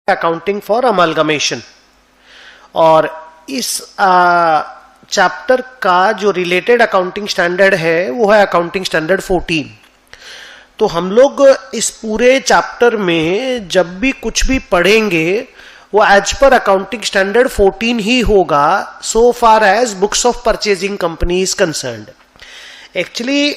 Accounting for amalgamation. और इस chapter का जो रिलेटेड अकाउंटिंग स्टैंडर्ड है वो है अकाउंटिंग स्टैंडर्ड 14। तो हम लोग इस पूरे चैप्टर में जब भी कुछ भी पढ़ेंगे वो एज पर अकाउंटिंग स्टैंडर्ड 14 ही होगा, so far as books of purchasing company is concerned. Actually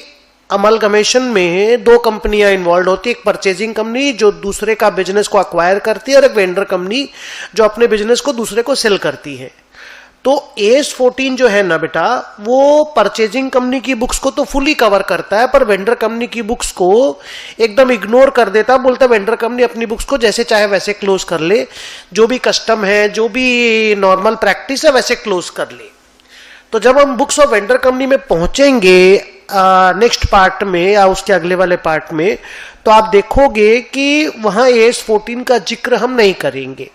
amalgamation में दो कंपनियां इन्वॉल्व होती है, एक परचेजिंग कंपनी जो दूसरे का बिजनेस को अक्वायर करती है और एक वेंडर कंपनी जो अपने बिजनेस को दूसरे को सेल करती है। तो एस 14 जो है ना बेटा, वो परचेजिंग कंपनी की बुक्स को तो फुली कवर करता है, पर वेंडर कंपनी की बुक्स को एकदम इग्नोर कर देता, बोलता है वेंडर कंपनी अपनी बुक्स को जैसे चाहे वैसे क्लोज कर ले, जो भी कस्टम है, जो भी नॉर्मल प्रैक्टिस है वैसे क्लोज कर ले। तो जब हम बुक्स ऑफ वेंडर कंपनी में पहुंचेंगे नेक्स्ट पार्ट में या उसके अगले वाले पार्ट में, तो आप देखोगे कि वहां एस 14 का जिक्र हम नहीं करेंगे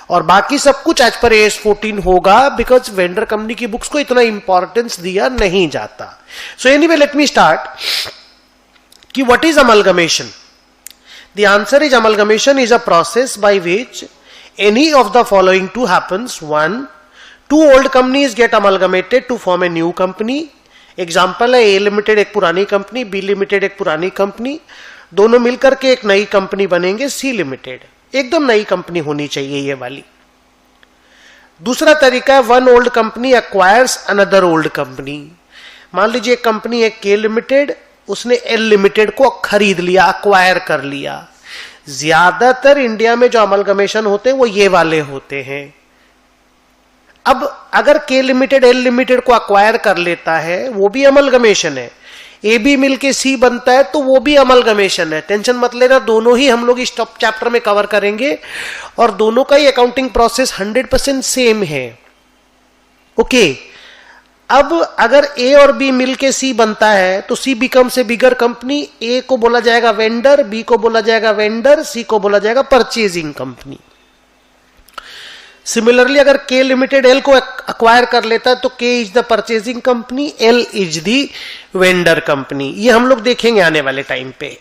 और बाकी सब कुछ एज पर एस 14 होगा, बिकॉज वेंडर कंपनी की बुक्स को इतना इंपॉर्टेंस दिया नहीं जाता। So anyway let me start कि what is amalgamation. The answer is amalgamation is a process by which any of the following two happens. 1, two old companies get amalgamated to form a new company। Example है ए limited एक पुरानी company, B limited एक पुरानी company, दोनों मिलकर के एक नई कंपनी बनेंगे सी लिमिटेड। एकदम नई कंपनी होनी चाहिए ये वाली। दूसरा तरीका है one old company acquires another old company. मान लीजिए एक कंपनी है के लिमिटेड, उसने एल लिमिटेड को खरीद लिया, अक्वायर कर लिया। ज्यादातर इंडिया में जो अमलगमेशन होते हैं वो ये वाले होते हैं। अब अगर के लिमिटेड एल लिमिटेड को अक्वायर कर लेता है वो भी अमलगमेशन है, ए बी मिलके सी बनता है तो वो भी अमलगमेशन है। टेंशन मत लेना, दोनों ही हम लोग इस टॉप चैप्टर में कवर करेंगे और दोनों का ही अकाउंटिंग प्रोसेस 100% सेम है। ओके, अब अगर ए और बी मिलके सी बनता है तो सी बिकम से बिगर कंपनी। ए को बोला जाएगा वेंडर, बी को बोला जाएगा वेंडर, सी को बोला जाएगा परचेजिंग कंपनी। सिमिलरली अगर के लिमिटेड एल को अक्वायर कर लेता है तो के is the purchasing company, L is the vendor company. ये हम लोग देखेंगे आने वाले टाइम पे।